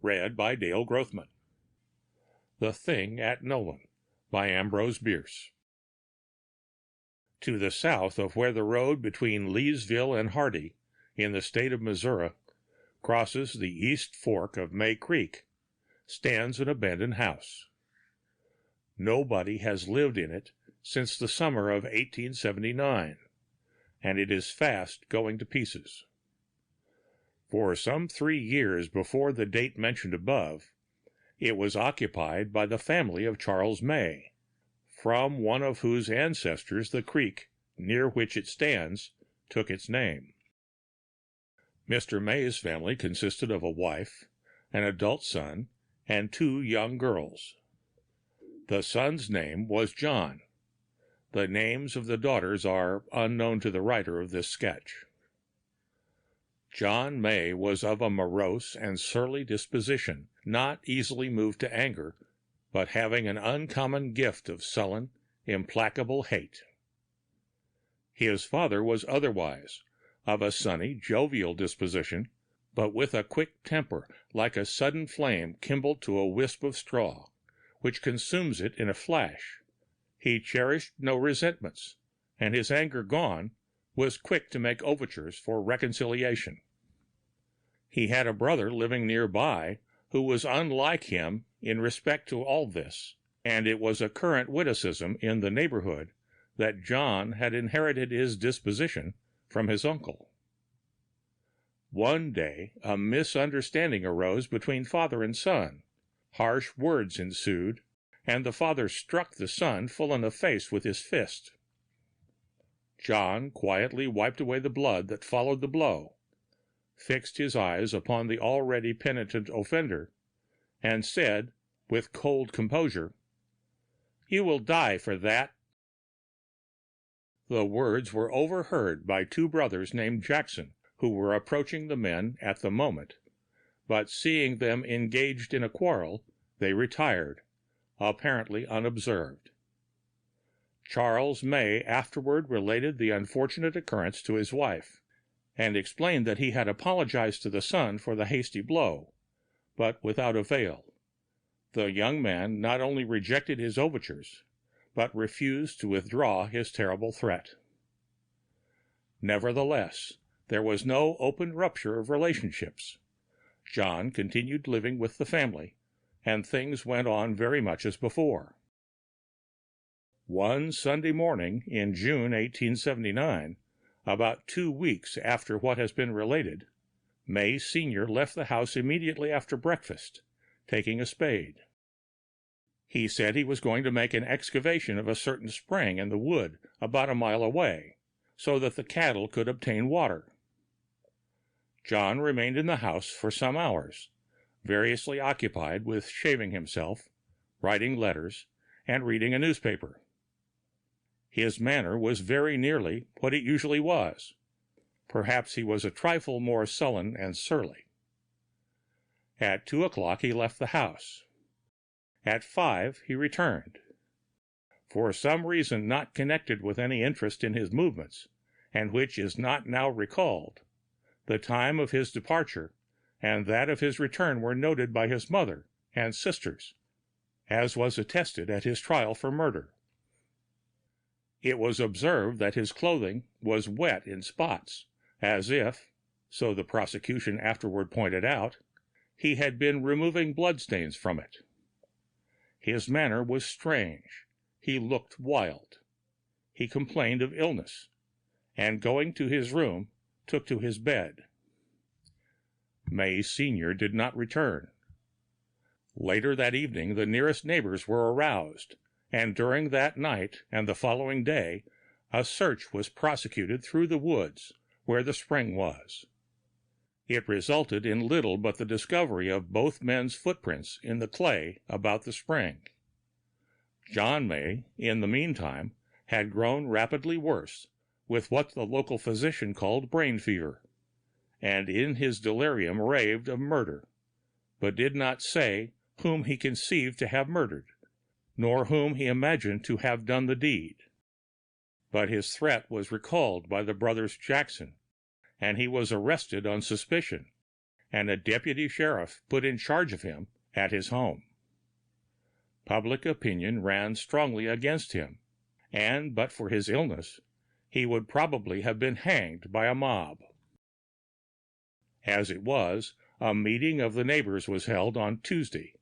Read by Dale Grothman. The Thing at Nolan by Ambrose Bierce. To the south of where the road between Leesville and Hardy, in the state of Missouri, crosses the east fork of May Creek, stands an abandoned house. Nobody has lived in it since the summer of 1879, and it is fast going to pieces. For some 3 years before the date mentioned above, it was occupied by the family of Charles May, from one of whose ancestors the creek near which it stands took its name. Mr. May's family consisted of a wife, an adult son, and 2 young girls. The son's name was John. The names of the daughters are unknown to the writer of this sketch. John May was of a morose and surly disposition, not easily moved to anger, but having an uncommon gift of sullen, implacable hate. His father was otherwise, of a sunny, jovial disposition, but with a quick temper, like a sudden flame kindled to a wisp of straw, which consumes it in a flash. He cherished no resentments, and his anger gone, was quick to make overtures for reconciliation. He had a brother living nearby who was unlike him in respect to all this, and it was a current witticism in the neighborhood that John had inherited his disposition from his uncle. One day a misunderstanding arose between father and son. Harsh words ensued, and the father struck the son full in the face with his fist. John quietly wiped away the blood that followed the blow, fixed his eyes upon the already penitent offender, and said with cold composure, "You will die for that." The words were overheard by 2 brothers named Jackson, who were approaching the men at the moment, but seeing them engaged in a quarrel, they retired, apparently unobserved. Charles May afterward related the unfortunate occurrence to his wife, and explained that he had apologized to the son for the hasty blow, but without avail. The young man not only rejected his overtures, but refused to withdraw his terrible threat. Nevertheless, there was no open rupture of relationships. John continued living with the family, and things went on very much as before. One Sunday morning in June 1879, about 2 weeks after what has been related, May Sr. left the house immediately after breakfast, taking a spade. He said he was going to make an excavation of a certain spring in the wood about a mile away, so that the cattle could obtain water. John remained in the house for some hours, variously occupied with shaving himself, writing letters, and reading a newspaper. His manner was very nearly what it usually was. Perhaps he was a trifle more sullen and surly. At 2 o'clock he left the house. At 5 he returned. For some reason not connected with any interest in his movements, and which is not now recalled, the time of his departure and that of his return were noted by his mother and sisters, as was attested at his trial for murder. It was observed that his clothing was wet in spots, as if, so the prosecution afterward pointed out, he had been removing bloodstains from it. His manner was strange. He looked wild. He complained of illness, and going to his room, took to his bed. May Sr. did not return. Later that evening the nearest neighbors were aroused, and during that night and the following day a search was prosecuted through the woods where the spring was. It resulted in little but the discovery of both men's footprints in the clay about the spring. John May, in the meantime, had grown rapidly worse with what the local physician called brain fever, and in his delirium raved of murder, but did not say whom he conceived to have murdered, nor whom he imagined to have done the deed. But his threat was recalled by the brothers Jackson, and he was arrested on suspicion, and a deputy sheriff put in charge of him at his home. Public opinion ran strongly against him, and but for his illness, he would probably have been hanged by a mob. As it was, a meeting of the neighbors was held on Tuesday,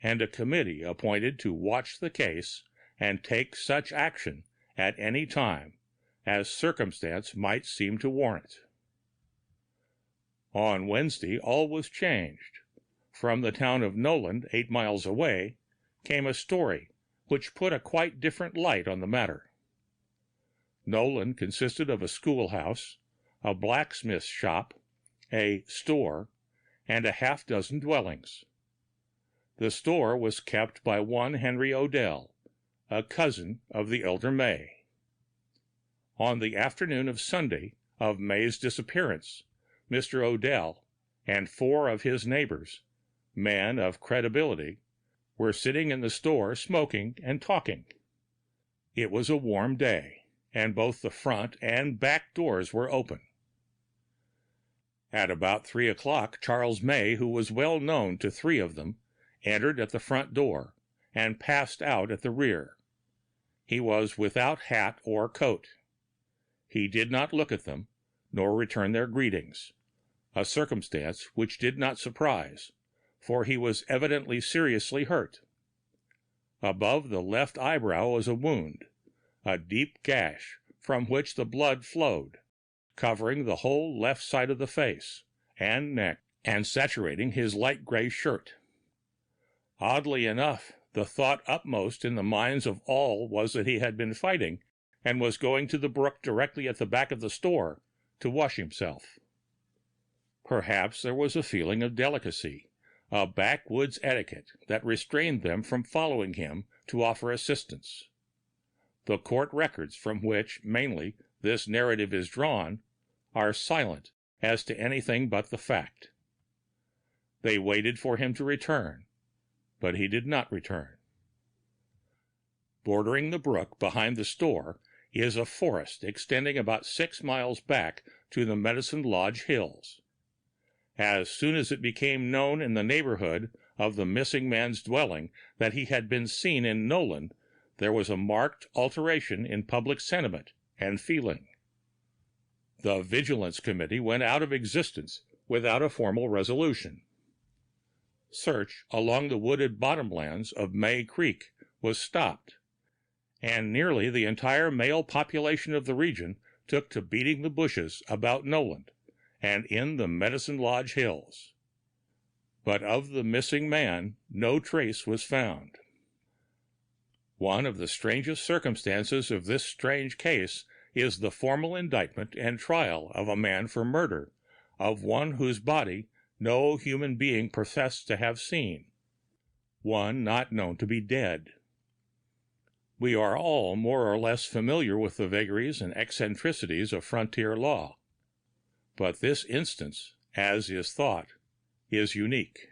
and a committee appointed to watch the case and take such action at any time as circumstance might seem to warrant. On Wednesday, all was changed. From the town of Nolan, 8 miles away, came a story which put a quite different light on the matter. Nolan consisted of a schoolhouse, a blacksmith's shop, a store, and a half-dozen dwellings. The store was kept by one Henry Odell, a cousin of the elder May. On the afternoon of Sunday of May's disappearance, Mr. Odell and 4 of his neighbors, men of credibility, were sitting in the store smoking and talking. It was a warm day, and both the front and back doors were open. At about 3 o'clock, Charles May, who was well known to 3 of them, entered at the front door and passed out at the rear. He was without hat or coat. He did not look at them, nor return their greetings, a circumstance which did not surprise, for he was evidently seriously hurt. Above the left eyebrow was a wound, a deep gash from which the blood flowed, covering the whole left side of the face and neck and saturating his light gray shirt. Oddly enough, the thought upmost in the minds of all was that he had been fighting and was going to the brook directly at the back of the store to wash himself. Perhaps there was a feeling of delicacy, a backwoods etiquette that restrained them from following him to offer assistance. The court records from which, mainly, this narrative is drawn are silent as to anything but the fact. They waited for him to return, but he did not return. Bordering the brook behind the store is a forest extending about 6 miles back to the Medicine Lodge Hills. As soon as it became known in the neighborhood of the missing man's dwelling that he had been seen in Nolan, there was a marked alteration in public sentiment and feeling. The Vigilance Committee went out of existence without a formal resolution. Search along the wooded bottomlands of May Creek was stopped, and nearly the entire male population of the region took to beating the bushes about Nolan and in the Medicine Lodge Hills. But of the missing man, no trace was found. One of the strangest circumstances of this strange case is the formal indictment and trial of a man for murder of one whose body no human being professed to have seen, one not known to be dead. We are all more or less familiar with the vagaries and eccentricities of frontier law, but this instance, as is thought, is unique.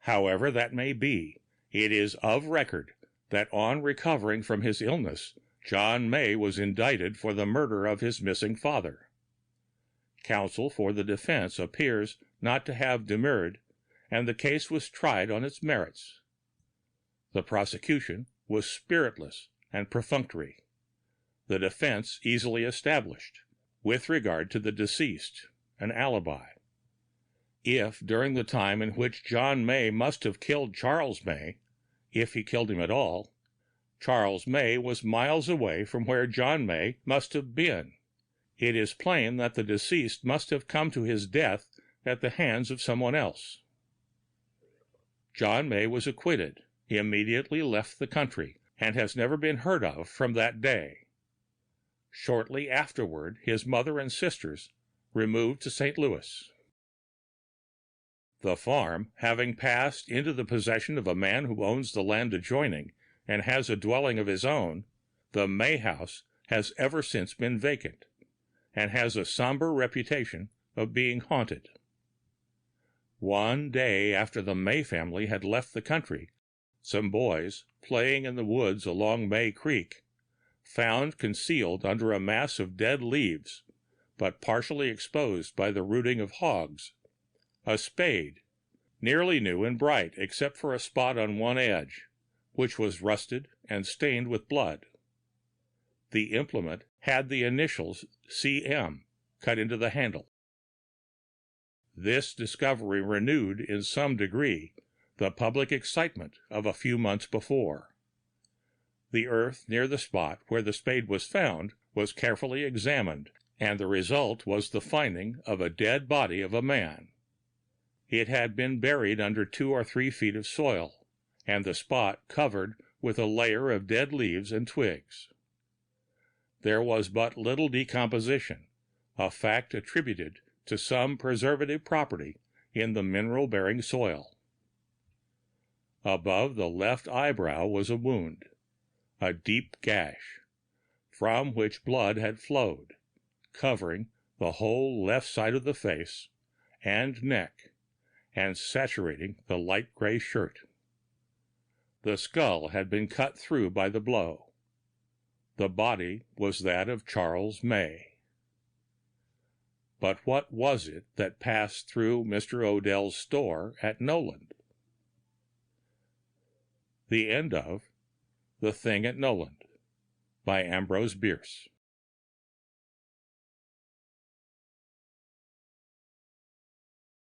However that may be, it is of record that on recovering from his illness, John May was indicted for the murder of his missing father. Counsel for the defense appears not to have demurred, and the case was tried on its merits. The prosecution was spiritless and perfunctory. The defense easily established, with regard to the deceased, an alibi. If, during the time in which John May must have killed Charles May, if he killed him at all, Charles May was miles away from where John May must have been, it is plain that the deceased must have come to his death at the hands of someone else. John May was acquitted, immediately left the country, and has never been heard of from that day. Shortly afterward, his mother and sisters removed to St. Louis. The farm, having passed into the possession of a man who owns the land adjoining and has a dwelling of his own, the May house has ever since been vacant, and has a somber reputation of being haunted. One day after the May family had left the country, some boys, playing in the woods along May Creek, found concealed under a mass of dead leaves, but partially exposed by the rooting of hogs, a spade, nearly new and bright except for a spot on one edge, which was rusted and stained with blood. The implement had the initials CM cut into the handle. This discovery renewed in some degree the public excitement of a few months before. The earth near the spot where the spade was found was carefully examined, and the result was the finding of a dead body of a man. It had been buried under 2 or 3 feet of soil, and the spot covered with a layer of dead leaves and twigs. There was but little decomposition, a fact attributed to some preservative property in the mineral-bearing soil. Above the left eyebrow was a wound, a deep gash, from which blood had flowed, covering the whole left side of the face and neck, and saturating the light gray shirt. The skull had been cut through by the blow. The body was that of Charles May. But what was it that passed through Mr. Odell's store at Nolan? The end of The Thing at Nolan by Ambrose Bierce.